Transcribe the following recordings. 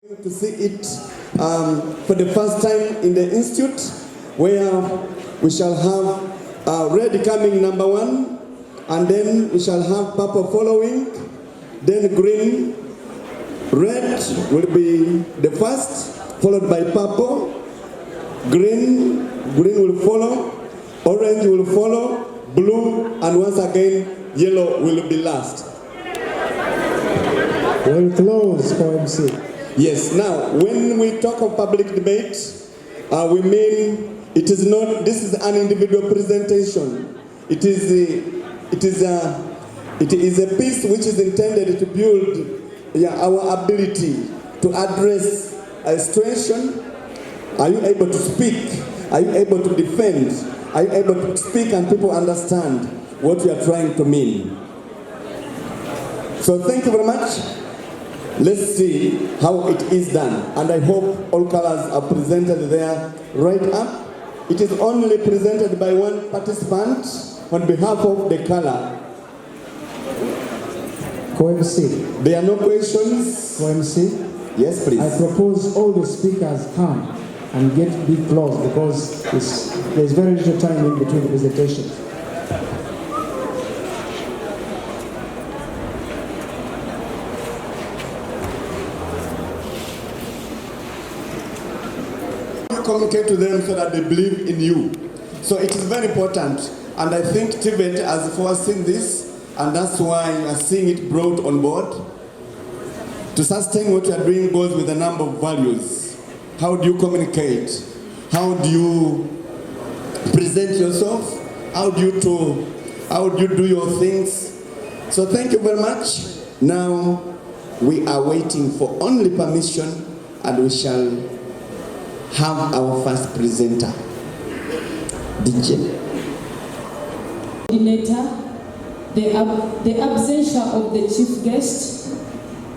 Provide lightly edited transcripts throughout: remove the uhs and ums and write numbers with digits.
To see it for the first time in the institute, where we shall have red coming number one, and then we shall have purple following, then green. Red will be the first, followed by purple. Green will follow, orange will follow, blue, and once again yellow will be last. Well close for MC. Yes, now when we talk of public debate, we mean it is not, this is an individual presentation. It is a piece which is intended to build our ability to address a situation. Are you able to speak? Are you able to defend? Are you able to speak and people understand what you are trying to mean? So thank you very much. Let's see how it is done. And I hope all colors are presented there right up. It is only presented by one participant on behalf of the color. Co-MC. There are no questions. Co-MC. Yes, please. I propose all the speakers come and get big applause because there's very little time in between the presentations. Communicate to them so that they believe in you. So it is very important, and I think Tibet has foreseen this, and that's why you are seeing it brought on board. To sustain what you are doing goes with a number of values. How do you communicate? How do you present yourself? How do you do your things? So thank you very much. Now we are waiting for only permission, and we shall have our first presenter, DJ. Coordinator, the absentia of the chief guest,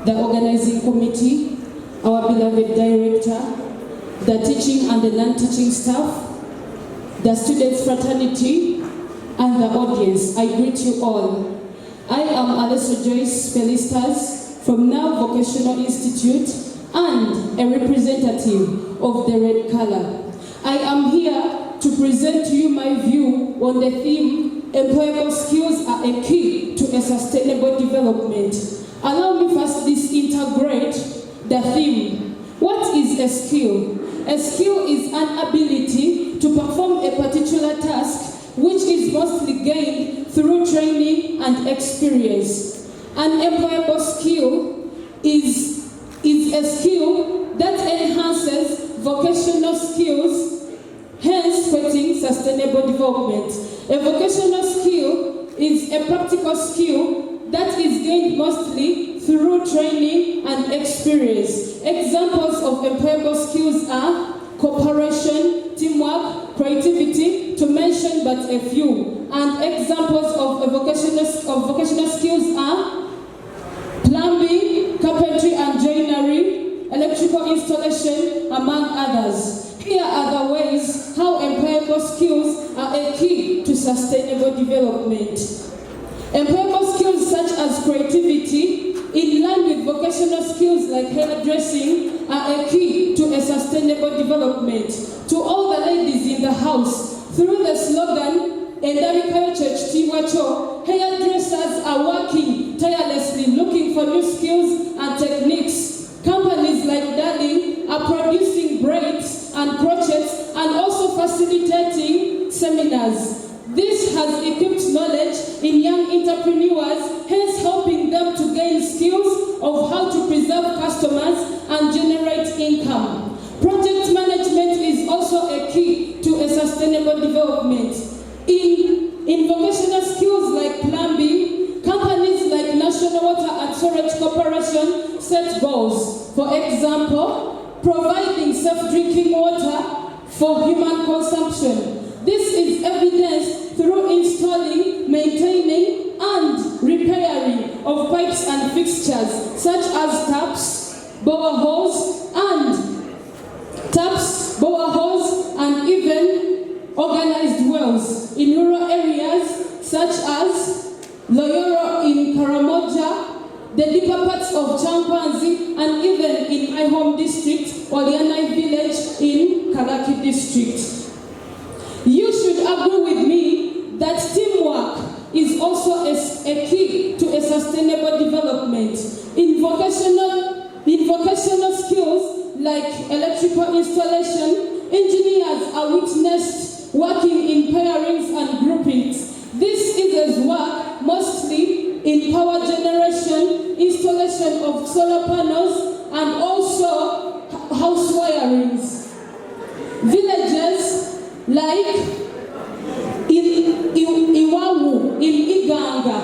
the organizing committee, our beloved director, the teaching and the non-teaching staff, the students fraternity, and the audience. I greet you all. I am Alessa Joyce Felistas from Nile Vocational Institute and a representative of the red color. I am here to present to you my view on the theme, employable skills are a key to a sustainable development. Allow me first disintegrate the theme. What is a skill? A skill is an ability to perform a particular task which is mostly gained through training and experience. An employable skill is a skill that enhances vocational skills, hence creating sustainable development. A vocational skill is a practical skill that is gained mostly through training and experience. Examples of employable skills are cooperation, teamwork, creativity, to mention but a few. And examples of vocational skills are plumbing, carpentry and joinery, electrical installation, among others. Here are the ways how employable skills are a key to sustainable development. Employable skills such as creativity, in line with vocational skills like hairdressing, are a key to a sustainable development. To all the ladies in the house, through the slogan, Endamikayo Church Tiwacho, hairdressers are working tirelessly looking for new skills and techniques. Companies like Darling are producing braids and crochets and also facilitating seminars. This has equipped knowledge in young entrepreneurs, hence helping them to gain skills of how to preserve customers and generate income. Project management is also a key to a sustainable development. In vocational skills like plumbing, companies like National Water and Storage Corporation set goals. For example, providing safe drinking water for human consumption. This is evidenced through installing, maintaining, and repairing of pipes and fixtures such as taps, boreholes, and even organized wells in rural areas such as Loyoro in Karamoja, the deeper parts of Chimpanzee, and even in my home district, Olianai village in Karaki district. You should agree with me that teamwork is also a key to a sustainable development. In vocational skills like electrical installation, engineers are witnessed working in pairings and groupings. This is work mostly in power generation, installation of solar panels, and also house wirings. Villages like in Iwawu, in Iganga,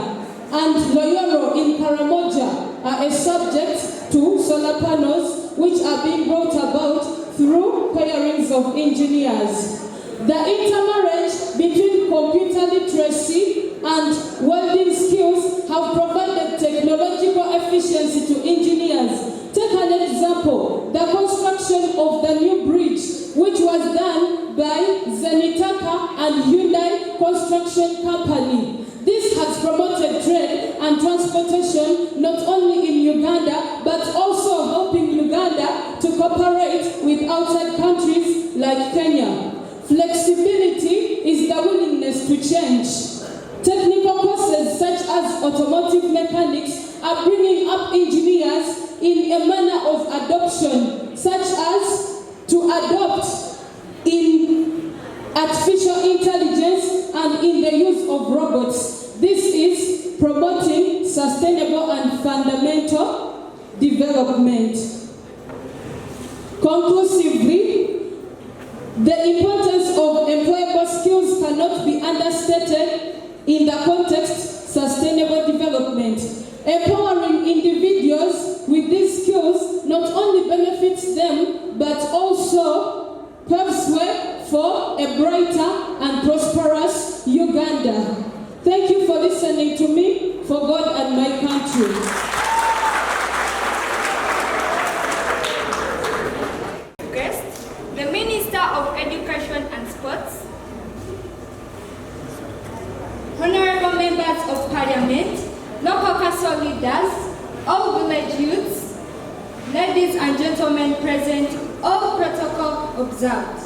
and Loyoro in Karamoja are a subject to solar panels, which are being brought about through pairings of engineers. The intermarriage between computer literacy and welding skills have provided technological efficiency to engineers. Take an example, the construction of the new bridge, which was done by Zenitaka and Hyundai Construction Company. This has promoted trade and transportation not only in Uganda, but also helping Uganda to cooperate with outside countries like Kenya. Flexibility is the willingness to change. Technical courses such as automotive mechanics are bringing up engineers in a manner of adoption, such as to adopt in artificial intelligence and in the use of robots. This is promoting sustainable and fundamental development. Conclusively, the importance of employable skills cannot be understated in the context sustainable development. Empowering individuals with these skills not only benefits them, but also paves way for a brighter and prosperous Uganda. Thank you for listening to me, for God and my country. Guest, the Minister of Education and Sports, honorable members of Parliament, local council leaders, all village youths, ladies and gentlemen present, all protocol observed.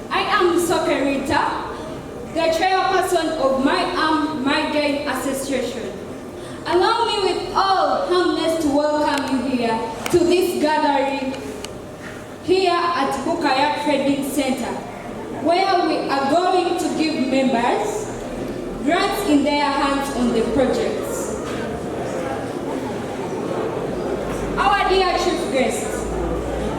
I am Sokerita, the chairperson of My Arm, My Gain Association. Allow me with all humbleness to welcome you here to this gathering here at Bukaya Trading Center, where we are going to give members grants in their hands on the projects. Our dear chief guest,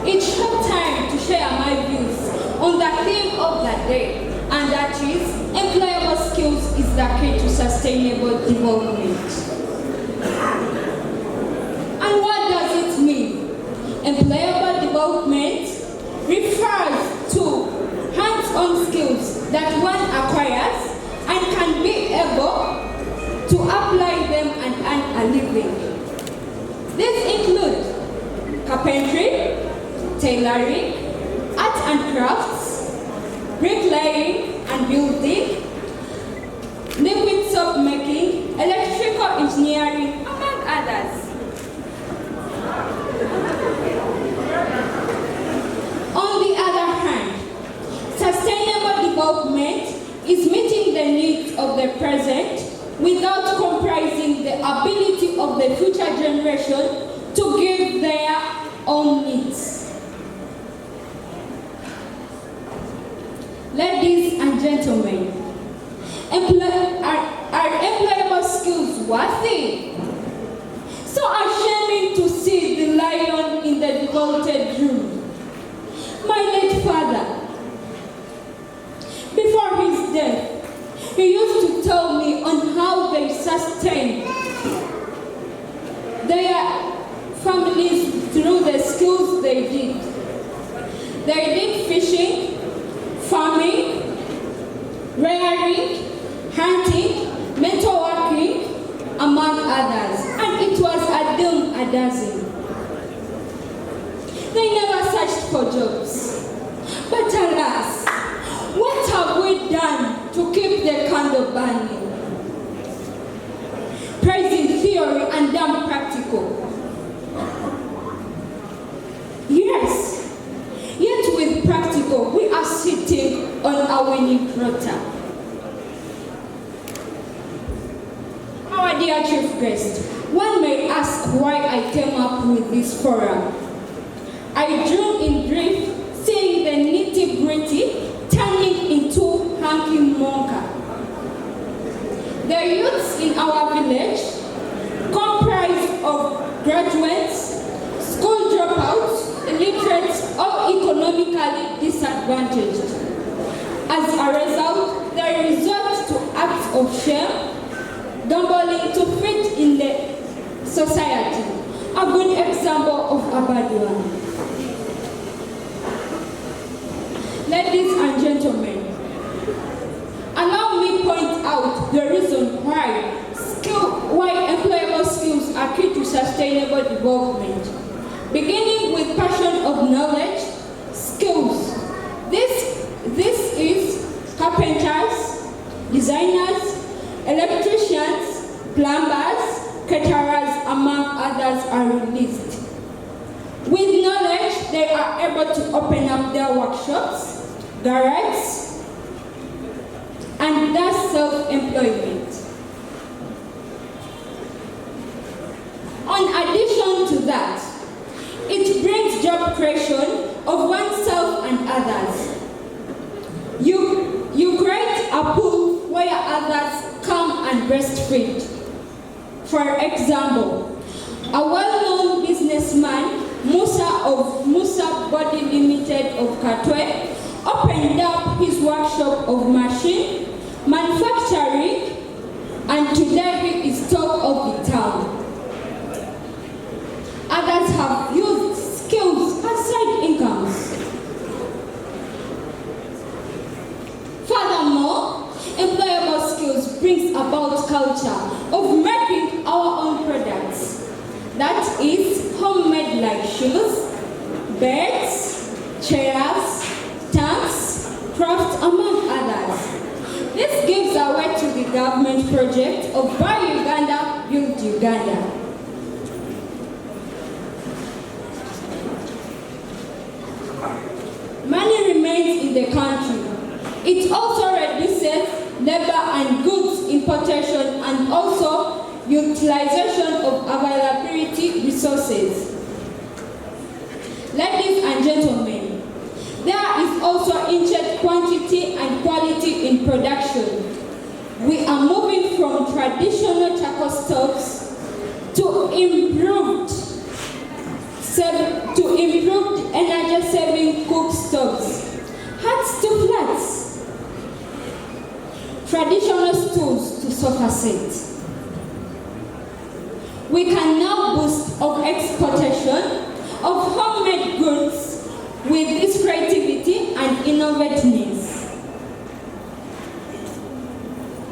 it's short time to share my views on the theme of the day, and that is employable skills is the key to sustainable development. And what does it mean? Employable development refers to hands-on skills that one acquires and can be able to apply them and earn a living. These include carpentry, tailoring, art and crafts, bricklaying and building, liquid soap making, electrical engineering, among others. On the other hand, sustainable development is meeting the needs of the present without compromising the ability of the future generation to give their own needs. Ladies and gentlemen, are employable skills worthy? So ashamed to see the lion in the devoted room. My late father, before his death, he used to tell me on how they sustained their families through the skills they did. They did fishing, farming, rearing, hunting, metal working, among others. And it was a dozen. They never searched for jobs. But alas, what have we done to keep the candle burning? Praising theory and dumb Yes, yet with practical, we are sitting on a winning quota. Our dear chief guest, one may ask why I came up with this forum. I drew in brief, seeing the nitty-gritty turning into hanky-monka. The youths in our village, comprised of graduates, school dropouts, illiterate, or economically disadvantaged. As a result, they resort to acts of shame, gambling to fit in the society. A good example of a bad one. Ladies and gentlemen, allow me point out the reason why employable skills are key to sustainable development. Beginning with passion of knowledge, skills. This is carpenters, designers, electricians, plumbers, caterers, among others are released. With knowledge, they are able to open up their workshops, garages, and thus self-employment. In addition to that, it brings job creation of oneself and others. You create a pool where others come and breastfeed. For example, a well-known businessman, Musa of Musa Body Limited of Katwe, opened up his workshop of machine manufacturing, and today he is talk of the town. Others have used skills as side incomes. Furthermore, employable skills brings about culture of making our own products. That is homemade like shoes, beds, chairs, tanks, crafts, among others. This gives away to the government project of Buy Uganda, Build Uganda. Money remains in the country. It also reduces labor and goods importation and also utilization of availability resources. Ladies and gentlemen, there is also increased quantity and quality in production. We are moving from traditional charcoal stoves to improved energy-saving cook stoves, hats to flats, traditional stools to sofa sets. We can now boast of exportation of homemade goods with this creativity and innovativeness.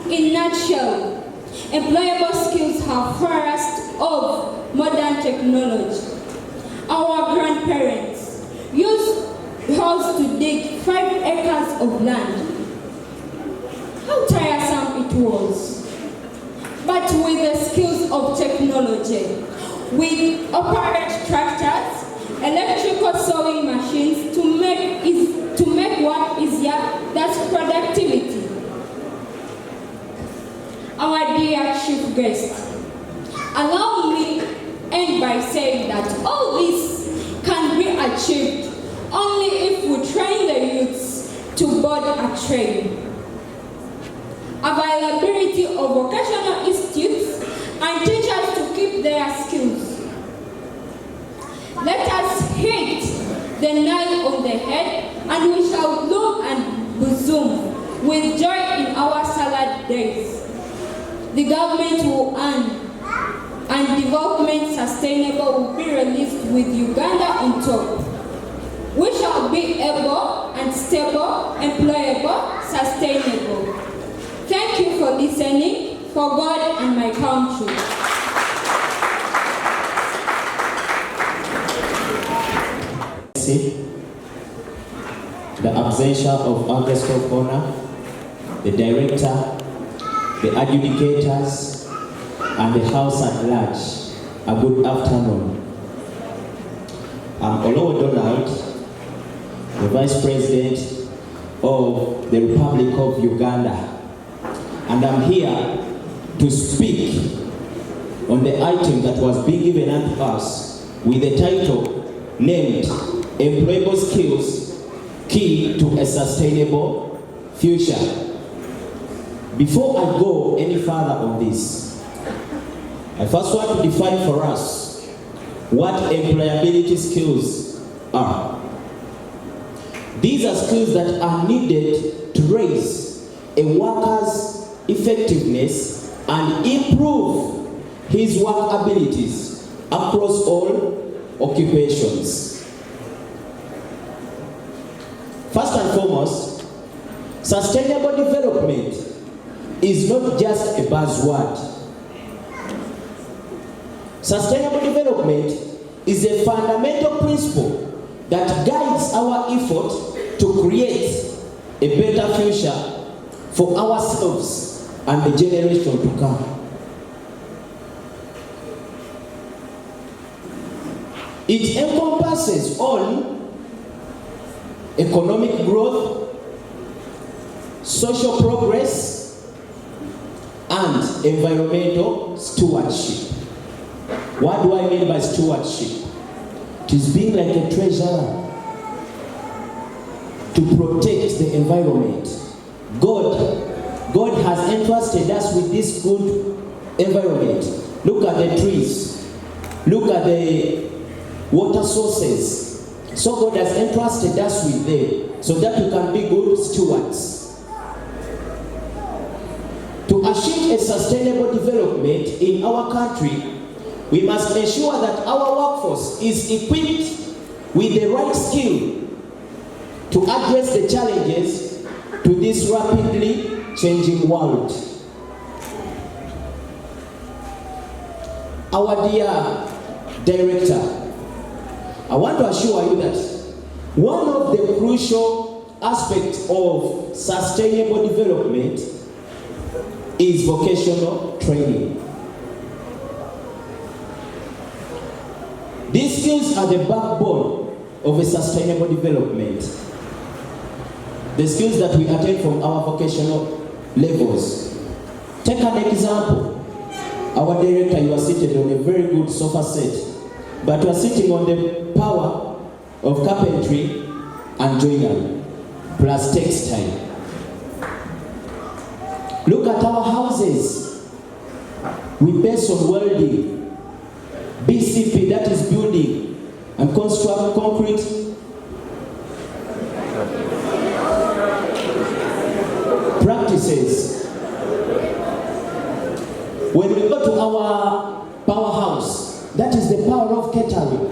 In nutshell, employable skills have flourished of modern technology. Our grandparents used hoes to dig 5 acres of land. How tiresome it was. But with the skills of technology, we operate tractors, electrical sewing machines to make work easier, that's productivity. Our dear chief guest, allow me end by saying that all this can be achieved only if we train the youths to board a trade. Availability of vocational institutes and teachers to keep their skills. Let us hit the Nile on the head and we shall bloom and bosom with joy in our salad days. The government will earn and development sustainable will be released with Uganda on top. We shall be able and stable, employable, sustainable. Thank you for listening, for God and my country. The absentia of August O'Connor, the director, the adjudicators, and the House at large, a good afternoon. I'm Olowo Vice President of the Republic of Uganda. And I'm here to speak on the item that was being given unto us with the title named Employable Skills, Key to a Sustainable Future. Before I go any further on this, I first want to define for us what employability skills are. These are skills that are needed to raise a worker's effectiveness and improve his work abilities across all occupations. First and foremost, sustainable development is not just a buzzword. Sustainable development is a fundamental principle that guides our effort to create a better future for ourselves and the generation to come. It encompasses on economic growth, social progress, and environmental stewardship. What do I mean by stewardship? It is being like a treasurer to protect the environment. God has entrusted us with this good environment. Look at the trees. Look at the water sources. So God has entrusted us with them so that we can be good stewards. To achieve a sustainable development in our country, we must ensure that our workforce is equipped with the right skill to address the challenges to this rapidly changing world. Our dear director, I want to assure you that one of the crucial aspects of sustainable development is vocational training. These skills are the backbone of a sustainable development. The skills that we attain from our vocational levels. Take an example. Our director, you are seated on a very good sofa set, but you are sitting on the power of carpentry and joinery, plus textile. Look at our houses. We base on welding, BCP, that is building and construct concrete practices. When we go to our powerhouse, that is the power of catering.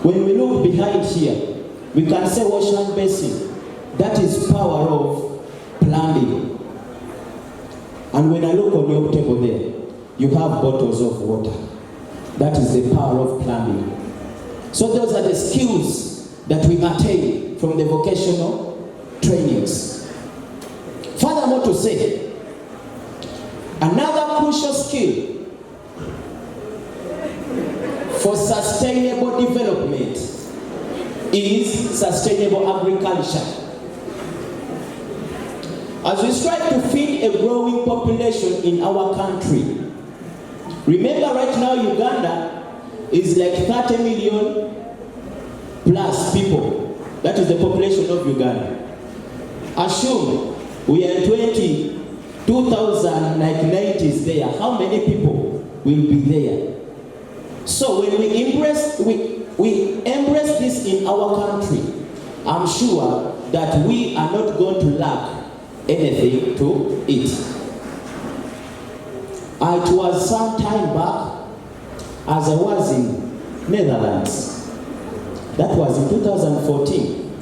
When we look behind here, we can say wash and basin. That is power of plumbing. And when I look on your table there, you have bottles of water. That is the power of plumbing. So those are the skills that we attain from the vocational trainings. Furthermore to say, another crucial skill for sustainable development is sustainable agriculture. As we strive to feed a growing population in our country, remember right now Uganda is like 30 million plus people. That is the population of Uganda. Assume we are in 2090s there. How many people will be there? So when we embrace this in our country, I'm sure that we are not going to lack anything to eat. It was some time back as I was in Netherlands. That was in 2014.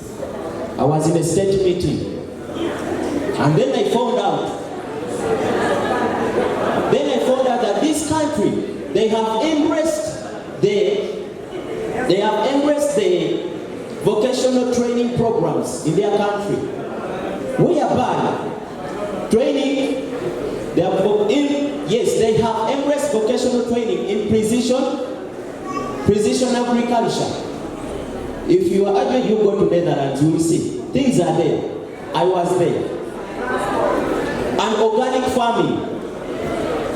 I was in a state meeting. And then I found out that this country, they have embraced the vocational training programs in their country. Whereby training, they have embraced vocational training in precision agriculture. If you are urgent, you go to Netherlands, you will see. Things are there. I was there. And organic farming,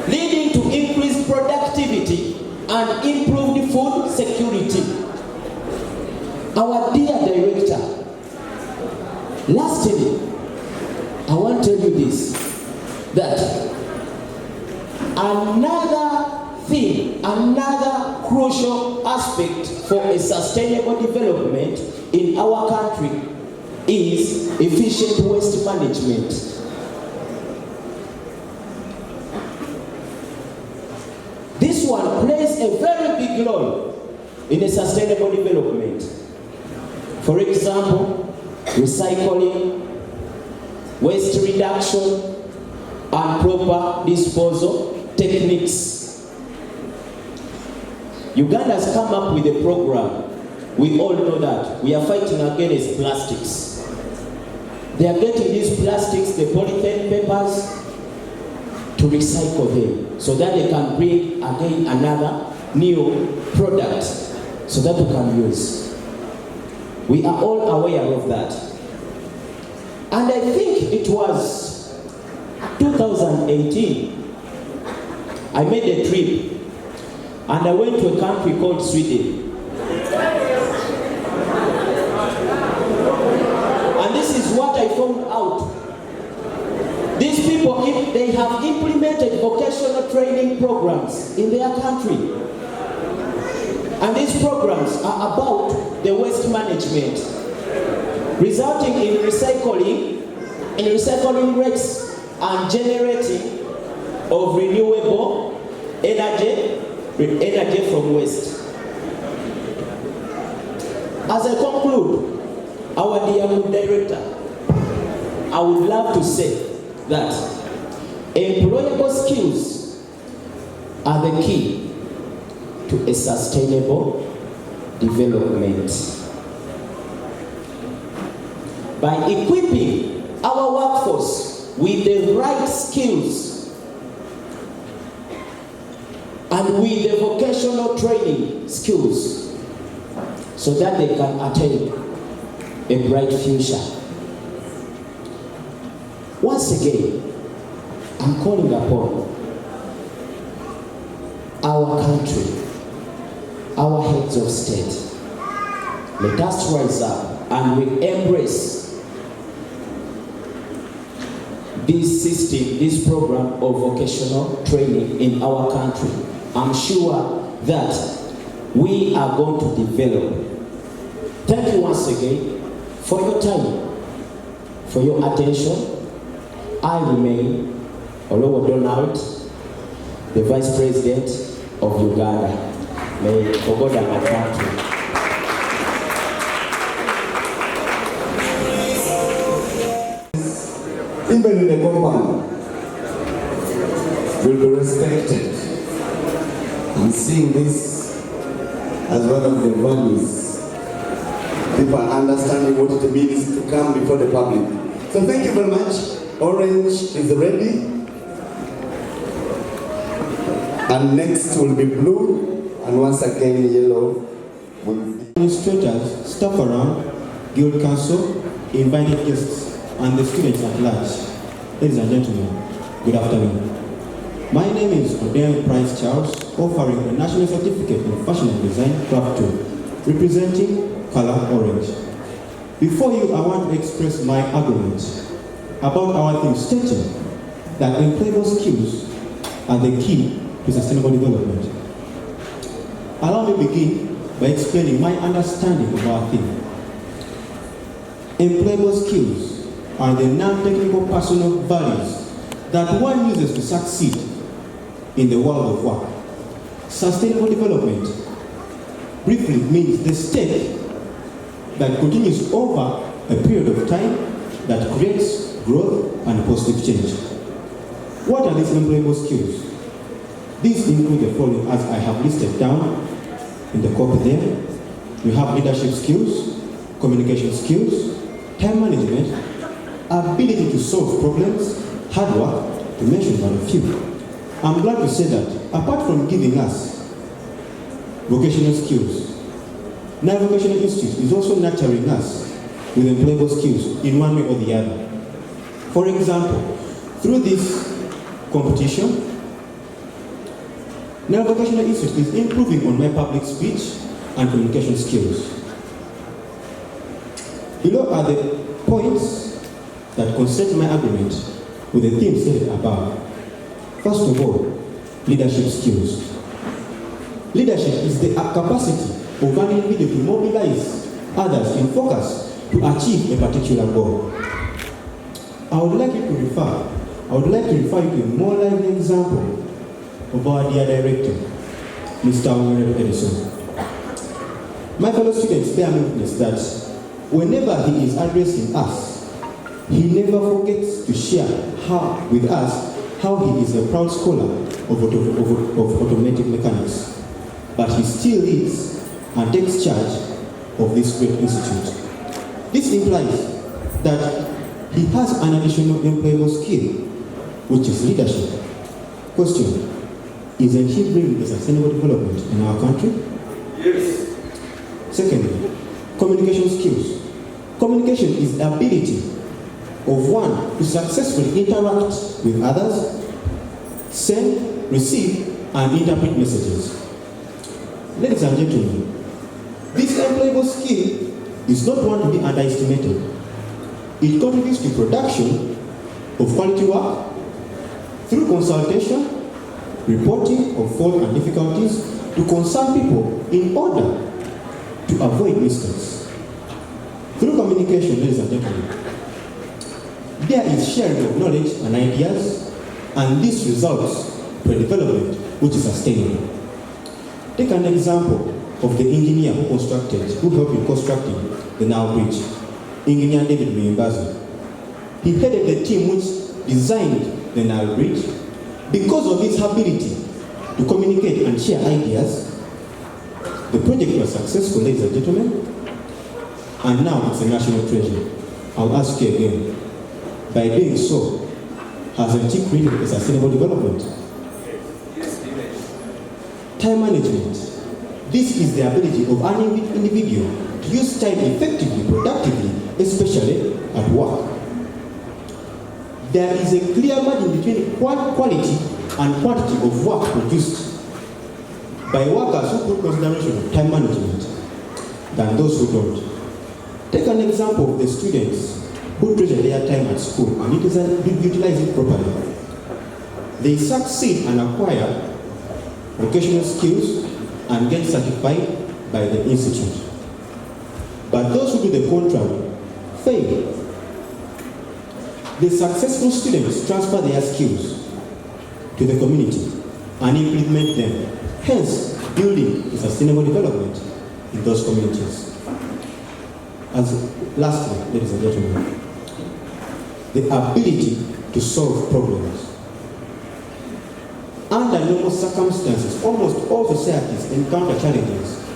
leading to increased productivity and improved food security. Our dear director, lastly, I want to tell you this, that another thing, another crucial aspect for a sustainable development in our country is efficient waste management. This one plays a very big role in a sustainable development. For example, recycling, waste reduction, and proper disposal techniques. Uganda has come up with a program. We all know that. We are fighting against plastics. They are getting these plastics, the polythene papers, to recycle them so that they can bring again another new product so that we can use. We are all aware of that. And I think it was 2018, I made a trip and I went to a country called Sweden. And this is what I found out. These people, they have implemented vocational training programs in their country. And these programs are about the waste management, resulting in recycling rates and generating of renewable energy from waste. As I conclude, our dear director, I would love to say that employable skills are the key to a sustainable development. By equipping our workforce with the right skills and with the vocational training skills so that they can attain a bright future. Once again, I'm calling upon our country, our heads of state. Let us rise up and we embrace this system, this program of vocational training in our country. I'm sure that we are going to develop. Thank you once again for your time, for your attention. I remain Olowo Donald, the Vice President of Uganda. May God and my country. Even in the compound, will be respected. I'm seeing this as one of the values. People are understanding what it means to come before the public. So thank you very much. Orange is ready. And next will be blue. And once again, yellow will be. Administrators, staff around, Guild Council, invited guests, and the students at large. Ladies and gentlemen, good afternoon. My name is Odell Price Charles, offering a National Certificate in Fashion and Design Craft 2, representing color orange. Before you, I want to express my argument about our theme stating that employable skills are the key to sustainable development. Allow me to begin by explaining my understanding of our theme. Employable skills are the non-technical personal values that one uses to succeed in the world of work. Sustainable development briefly means the state that continues over a period of time that creates growth and positive change. What are these employable skills? These include the following as I have listed down in the copy there. We have leadership skills, communication skills, time management, ability to solve problems, hard work, to mention but a few. I'm glad to say that apart from giving us vocational skills, Nile Vocational Institute is also nurturing us with employable skills in one way or the other. For example, through this competition, Nile Vocational Institute is improving on my public speech and communication skills. Below are the points that concern my agreement with the themes stated above. First of all, leadership skills. Leadership is the capacity of an individual to mobilize others in focus to achieve a particular goal. I would like you to refer you to a more lively example of our dear director, Mr. Njeru Edison. My fellow students bear me witness that whenever he is addressing us, he never forgets to share with us how he is a proud scholar of automotive mechanics. But he still leads and takes charge of this great institute. This implies that he has an additional employable skill, which is leadership. Question: isn't he bringing a sustainable development in our country? Yes. Secondly, communication skills. Communication is the ability of one to successfully interact with others, send, receive, and interpret messages. Ladies and gentlemen, this employable skill is not one to be underestimated. It contributes to production of quality work through consultation, reporting of faults and difficulties to concerned people in order to avoid mistakes. Through communication, ladies and gentlemen, there is sharing of knowledge and ideas, and this results to a development which is sustainable. Take an example of the engineer who helped in constructing the Nile Bridge, Engineer David Muyimbazi. He headed the team which designed the Nile Bridge. Because of his ability to communicate and share ideas, the project was successful, ladies and gentlemen, and now it's a national treasure. I'll ask you again, by doing so, hasn't he created a sustainable development? Time management. This is the ability of an individual to use time effectively, productively, especially at work. There is a clear margin between quality and quantity of work produced by workers who put consideration of time management than those who don't. Take an example of the students who treasure their time at school and utilize it properly. They succeed and acquire vocational skills and get certified by the institute. But those who do the contrary fail. The successful students transfer their skills to the community and implement them, hence building a sustainable development in those communities. As lastly, ladies and gentlemen, the ability to solve problems. Under normal circumstances, almost all societies encounter challenges,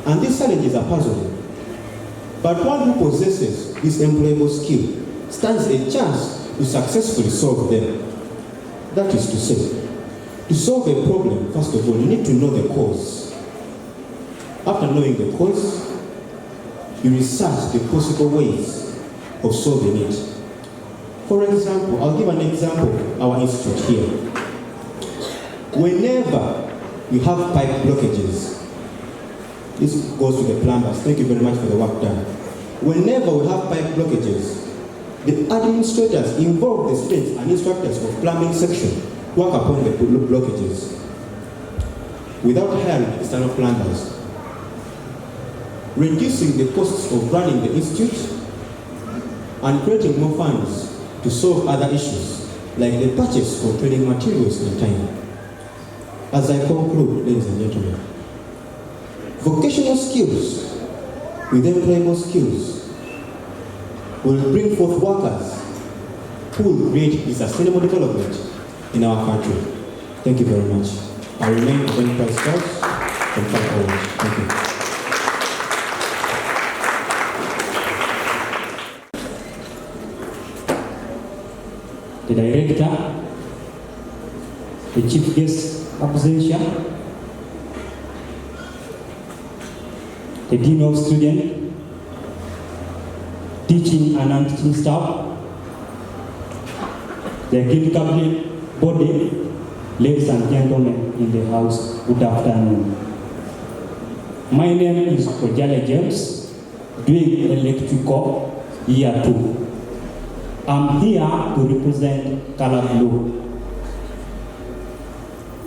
and these challenges are puzzling. But one who possesses this employable skill stands a chance to successfully solve them. That is to say, to solve a problem, first of all, you need to know the cause. After knowing the cause, you research the possible ways of solving it. For example, I'll give an example of our institute here. Whenever you have pipe blockages, this goes to the plumbers. Thank you very much for the work done. Whenever we have pipe blockages, the administrators involve the students and instructors of plumbing section work upon the blockages without hiring external plumbers, reducing the costs of running the institute and creating more funds to solve other issues like the purchase of training materials in time. As I conclude, ladies and gentlemen, vocational skills with employable skills will bring forth workers who will create a sustainable development in our country. Thank you very much. I remain Enterprise Scouts from South Orange. Thank you. The director, the chief guest absentia, the dean of students, teaching and non-teaching staff, the guild cabinet body, ladies and gentlemen in the house, good afternoon. My name is Ojale James, doing electrical year 2. I'm here to represent Color Blue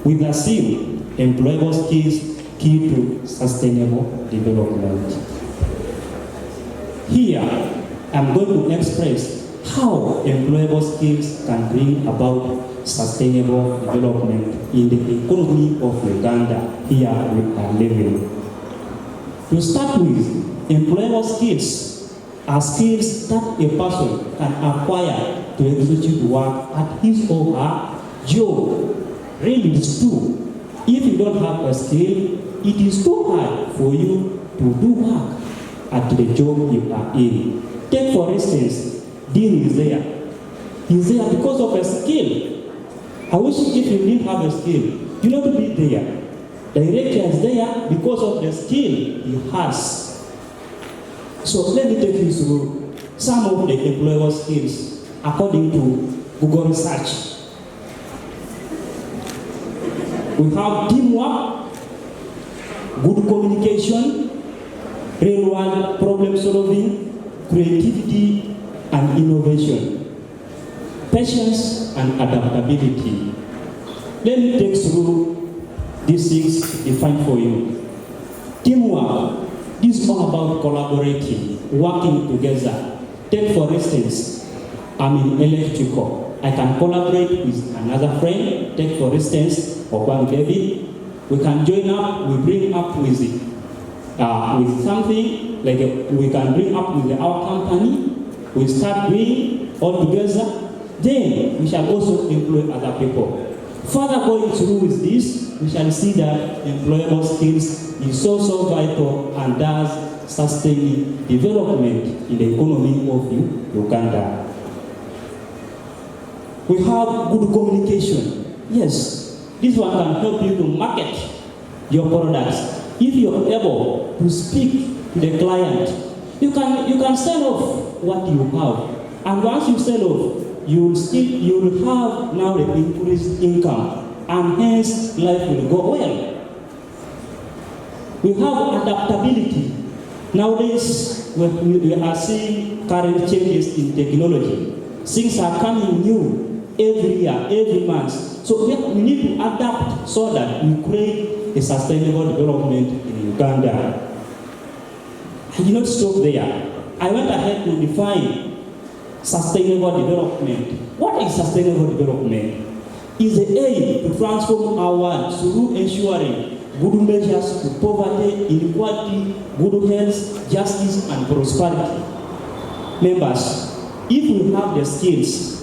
with a theme, employable skills key to sustainable development. Here, I'm going to express how employable skills can bring about sustainable development in the economy of Uganda. Here we are living. To start with, employable skills are skills that a person can acquire to execute work at his or her job. Really, it's true. If you don't have a skill, it is too hard for you to do work at the job you are in. Take for instance, Dean is there. He's there because of a skill. I wish if you didn't have a skill, you not be there. Director is there because of the skill he has. So let me take you through some of the employable skills according to Google research. We have teamwork, good communication, real-world problem solving, creativity and innovation, patience and adaptability. Let me take through these things defined for you. Teamwork is all about collaborating, working together. Take for instance, I'm in electrical. I can collaborate with another friend. Take for instance, Obang David. We can join up, we bring up with something, like we can bring up with our company, we start doing all together, then we shall also employ other people. Further going through with this, we shall see that employable skills is so vital and does sustain development in the economy of Uganda. We have good communication. Yes, this one can help you to market your products. If you're able to speak to the client, you can sell off what you have. And once you sell off, you will have now the increased income, and hence life will go well. We have adaptability. Nowadays, we are seeing current changes in technology. Things are coming new every year, every month. So we need to adapt so that we create a sustainable development in Uganda. I did not stop there. I went ahead to define sustainable development. What is sustainable development? It's the aim to transform our world through ensuring good measures to poverty, inequality, good health, justice, and prosperity. Members, if we have the skills,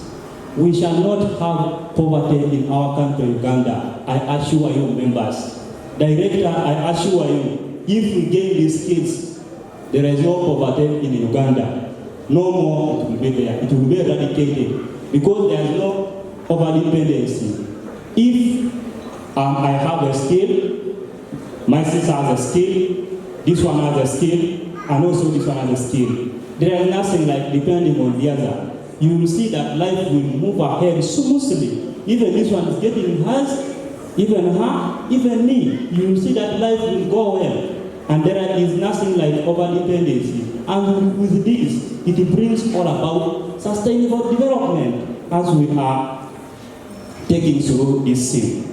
we shall not have poverty in our country, Uganda. I assure you, members. Director, I assure you, if we gain these skills, there is no poverty in Uganda. No more it will be there. It will be eradicated because there is no over-dependency. If I have a skill, my sister has a skill, this one has a skill, and also this one has a skill. There is nothing like depending on the other. You will see that life will move ahead smoothly. Even this one is getting hers, even her, even me. You will see that life will go well. And there is nothing like over-dependency. And with this, it brings all about sustainable development as we are taking through this thing.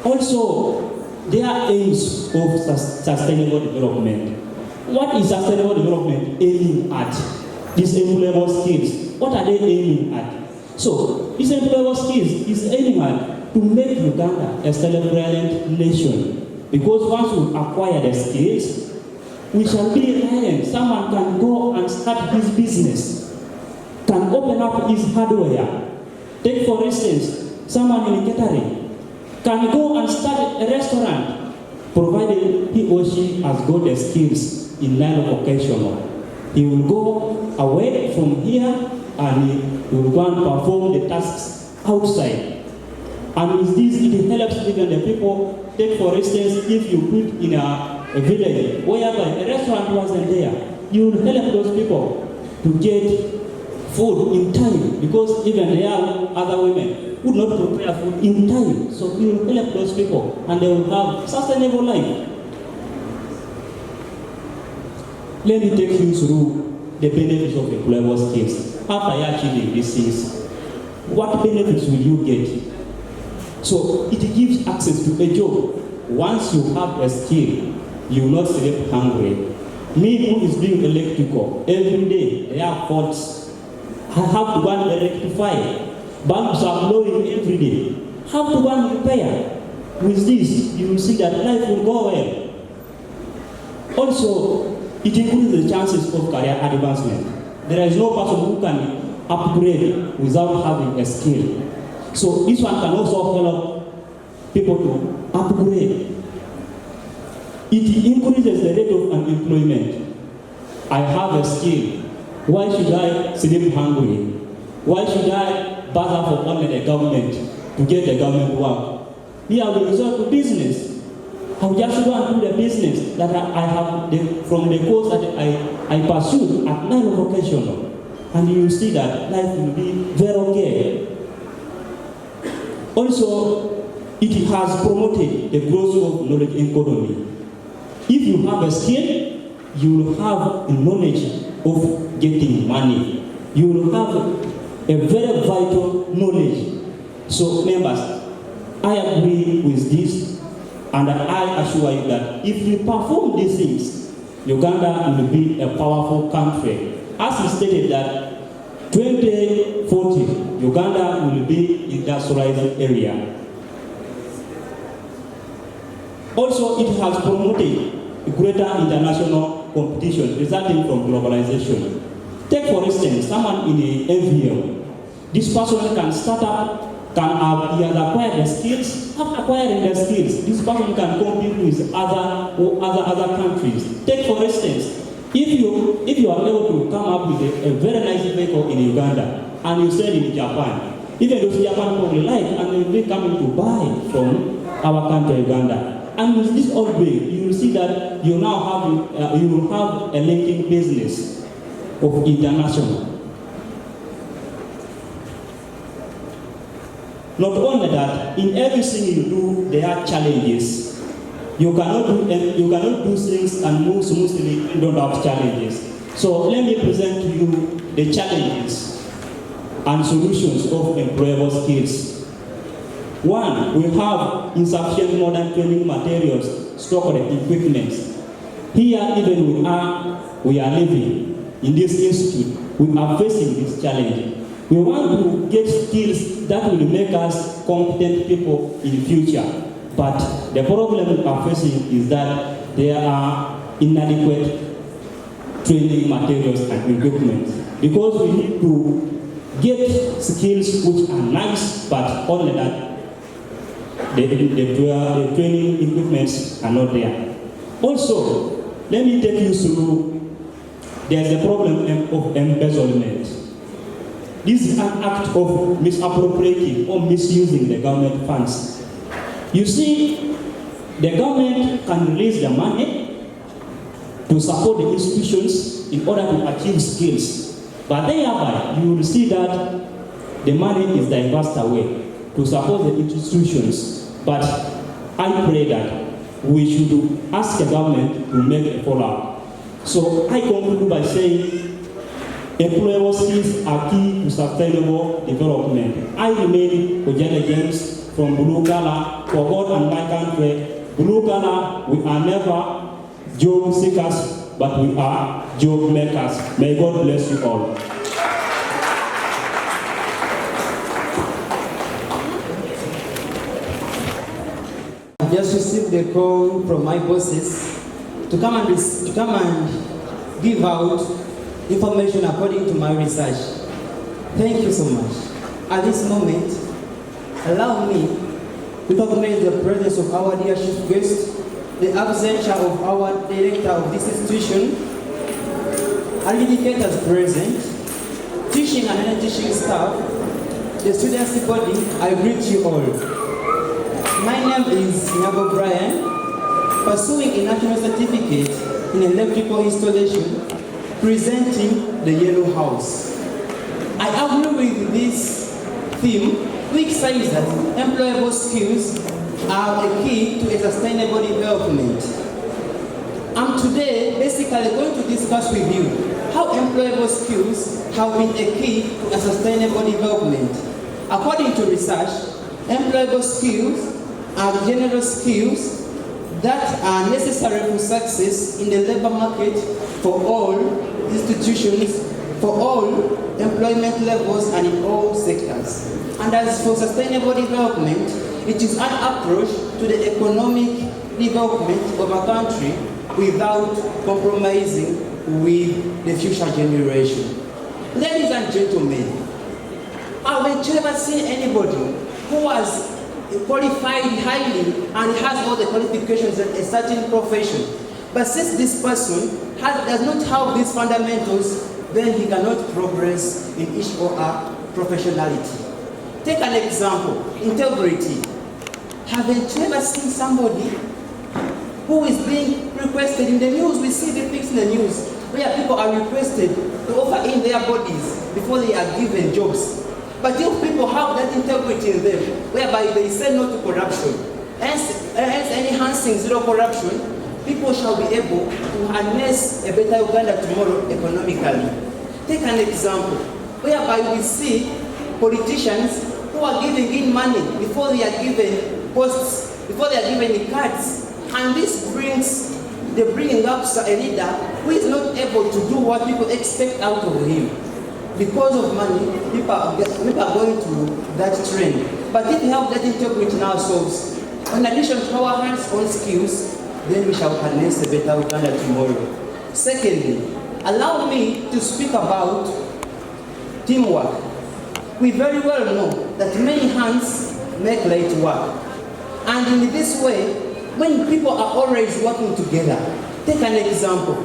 Also, there are aims of sustainable development. What is sustainable development aiming at? These employable skills, what are they aiming at? So, these employable skills is aiming at to make Uganda a self-reliant nation. Because once we acquire the skills, we shall be reliant. Someone can go and start his business, can open up his hardware. Take for instance, someone in catering can go and start a restaurant, provided he or she has got the skills in Nile Vocational. He will go away from here and he will go and perform the tasks outside. And with this, it helps even the people take for instance, if you put in a village whereby a restaurant wasn't there, you will help those people to get food in time, because even there are other women who would not prepare food in time. So you will help those people and they will have sustainable life. Let me take you through the benefits of employable skills. After achieving these things, what benefits will you get? So it gives access to a job. Once you have a skill, you will not sleep hungry. Me who is doing electrical, every day there are faults. I have to go and rectify. Bulbs are blowing every day. Have to go and repair. With this, you will see that life will go well. Also, it increases the chances of career advancement. There is no person who can upgrade without having a skill. So this one can also help people to upgrade. It increases the rate of unemployment. I have a skill. Why should I sleep hungry? Why should I bother for only the government to get the government work? Here I will resort to business. I will just go and do the business that I have from the course that I pursued at Nile Vocational. And you will see that life will be very okay. Also, it has promoted the growth of knowledge economy. If you have a skill, you will have a knowledge of getting money. You will have a very vital knowledge. So members, I agree with this, and I assure you that if we perform these things, Uganda will be a powerful country. As he stated that 2040, Uganda will be industrialized area. Also, it has promoted greater international competition resulting from globalization. Take for instance, someone in the MVM. This person can start up, he has acquired the skills. After acquiring the skills, this person can compete with other countries. Take for instance, if you are able to come up with a very nice vehicle in Uganda and you sell it in Japan, even those Japan people will like and they will be coming to buy from our country, Uganda. And with this old way, you will see that you now have you will have a linking business of international. Not only that, in everything you do, there are challenges. You cannot do things and move smoothly if you don't have challenges. So let me present to you the challenges and solutions of employable skills. One, we have insufficient modern training materials, stocked equipment. Here, even we are living in this institute, we are facing this challenge. We want to get skills that will make us competent people in the future. But the problem we are facing is that there are inadequate training materials and equipment. Because we need to get skills which are nice, but only that the training equipments are not there. Also, let me take you through, there's a problem of embezzlement. This is an act of misappropriating or misusing the government funds. You see, the government can release the money to support the institutions in order to achieve skills. But thereby, you will see that the money is diverted away to support the institutions. But I pray that we should ask the government to make a follow-up. So I conclude by saying employable skills are key to sustainable development. I remain Ojale James from Blue Collar. For God and my country, Blue Collar, we are never job seekers, but we are job makers. May God bless you all. I just received a call from my bosses to come and give out information according to my research. Thank you so much. At this moment, allow me to recognize the presence of our dear chief guest, the absentia of our director of this institution, educators present, teaching and teaching staff, the students body. I greet you all. My name is Njeru Brian, pursuing a national certificate in electrical installation, presenting the Yellow House. I agree with this theme, which says that employable skills are a key to a sustainable development. I'm today basically going to discuss with you how employable skills have been a key to a sustainable development. According to research, employable skills are general skills that are necessary for success in the labor market for all institutions, for all employment levels and in all sectors. And as for sustainable development, it is an approach to the economic development of a country without compromising with the future generation. Ladies and gentlemen, have you ever seen anybody who has qualified highly and has all the qualifications in a certain profession, but since this person does not have these fundamentals, then he cannot progress in his or her professionality? Take an example, integrity. Haven't you ever seen somebody who is being requested in the news? We see the things in the news where people are requested to offer in their bodies before they are given jobs. But if people have that integrity in them, whereby they say no to corruption, hence enhancing zero corruption, people shall be able to harness a better Uganda tomorrow economically. Take an example, whereby we see politicians who are giving in money before they are given posts, before they are given cards. And this brings the bringing up a leader who is not able to do what people expect out of him. Because of money, people are going to that trend. But if we have that integrity in ourselves, in addition to our hands-on skills, then we shall harness a better Uganda tomorrow. Secondly, allow me to speak about teamwork. We very well know that many hands make light work. And in this way, when people are always working together, take an example.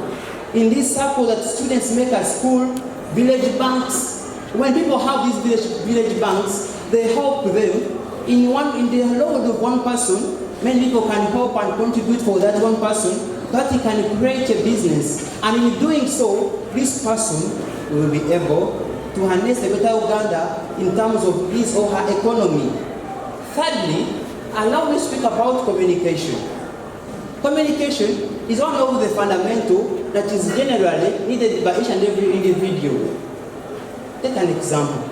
In this circle that students make at school, village banks, when people have these village banks, they help them. In the load of one person, many people can help and contribute for that one person, that he can create a business. And in doing so, this person will be able to harness a better Uganda in terms of his or her economy. Thirdly, allow me to speak about communication. Communication is one of the fundamental that is generally needed by each and every individual. Take an example.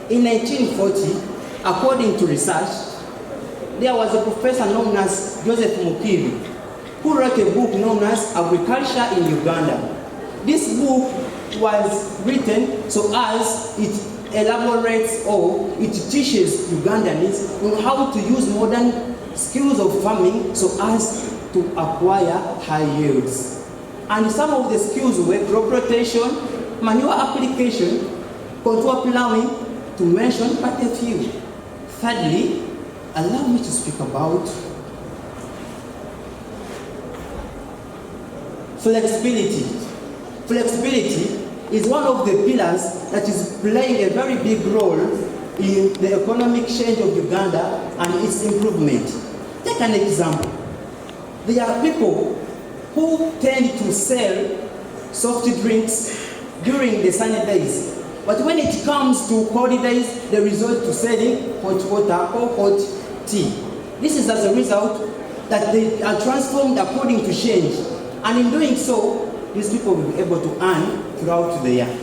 In 1940, according to research, there was a professor known as Joseph Mukiri who wrote a book known as Agriculture in Uganda. This book was written so as it elaborates or it teaches Ugandans on how to use modern skills of farming so as to acquire high yields. And some of the skills were crop rotation, manure application, contour plowing, to mention but a few. Thirdly, allow me to speak about flexibility. Flexibility is one of the pillars that is playing a very big role in the economic change of Uganda and its improvement. Take an example. There are people who tend to sell soft drinks during the sunny days. But when it comes to cold days, they resort to selling hot water or hot tea. This is as a result that they are transformed according to change. And in doing so, these people will be able to earn throughout the year.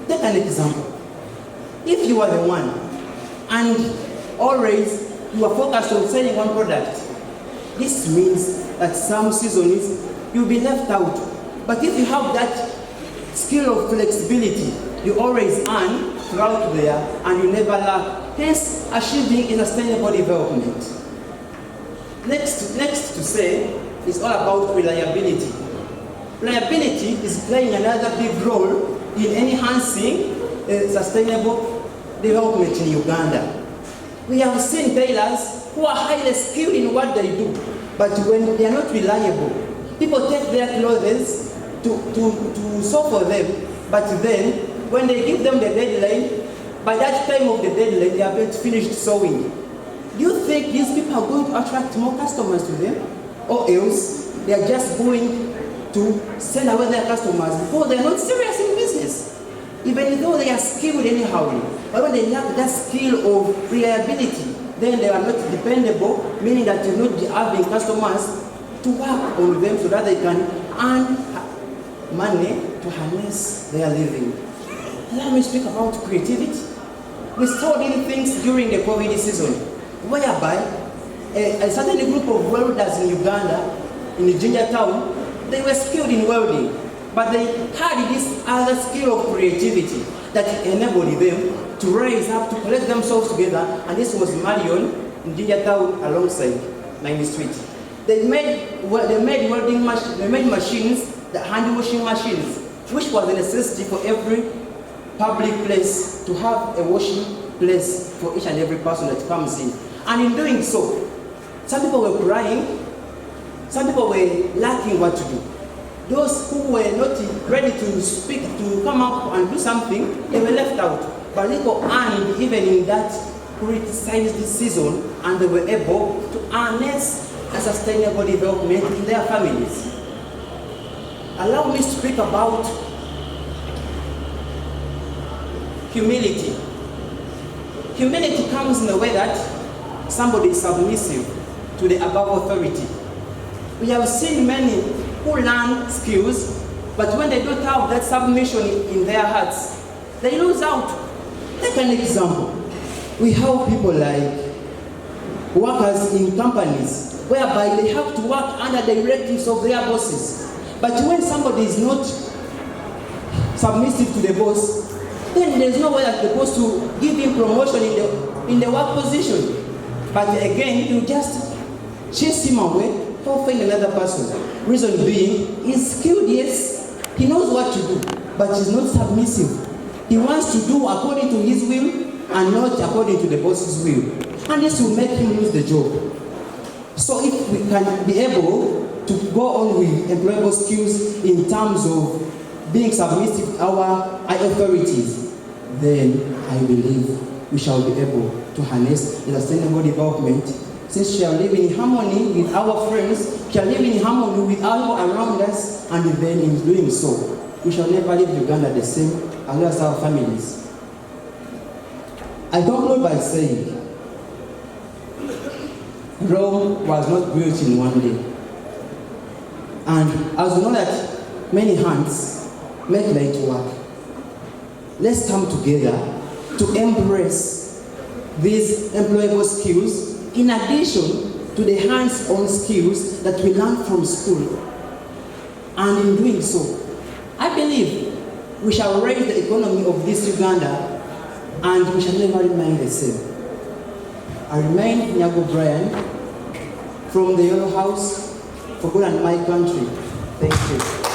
Take an example. If you are the one and always you are focused on selling one product, this means that some seasons you'll be left out. But if you have that skill of flexibility, you always earn throughout the year and you never lack, hence achieving a sustainable development. Next to say is all about reliability. Reliability is playing another big role in enhancing sustainable development in Uganda. We have seen tailors who are highly skilled in what they do, but when they are not reliable, people take their clothes to sew for them, but then when they give them the deadline, by that time of the deadline, they have not finished sewing. Do you think think these people are going to attract more customers to them? Or else they are just going to send away their customers because they are not serious in business. Even though they are skilled anyhow, but when they lack that skill of reliability, then they are not dependable, meaning that you're not having customers to work on them so that they can earn money to harness their living. Let me speak about creativity. We saw these things during the COVID season, whereby a certain group of welders in Uganda, in the Ginger town, they were skilled in welding, but they had this other skill of creativity that enabled them to rise up, to collect themselves together, and this was Marion in Ginger town alongside 9th Street. They made welding machines, the hand washing machines, which was a necessity for every public place to have a washing place for each and every person that comes in. And in doing so, some people were crying, some people were lacking what to do. Those who were not ready to speak, to come up and do something, they were left out. But they were earned even in that criticized season, and they were able to harness a sustainable development in their families. Allow me to speak about humility. Humility comes in the way that somebody is submissive to the above authority. We have seen many who learn skills, but when they don't have that submission in their hearts, they lose out. Take an example. We have people like workers in companies, whereby they have to work under the directives of their bosses. But when somebody is not submissive to the boss, then there's no way that the boss to give him promotion in the work position. But again, you just chase him away or find another person. Reason being, he's skilled, yes, he knows what to do, but he's not submissive. He wants to do according to his will and not according to the boss's will. And this will make him lose the job. So if we can be able to go on with employable skills in terms of being submissive to our authorities, then I believe we shall be able to harness the sustainable development, since we shall live in harmony with our friends, we shall live in harmony with all around us, and then in doing so, we shall never leave Uganda the same as well as our families. I conclude by saying, Rome was not built in one day. And as we know that many hands make light work, let's come together to embrace these employable skills in addition to the hands-on skills that we learn from school. And in doing so, I believe we shall raise the economy of this Uganda and we shall never remain the same. I remain Njeru Brian from the Yellow House for good and my country. Thank you.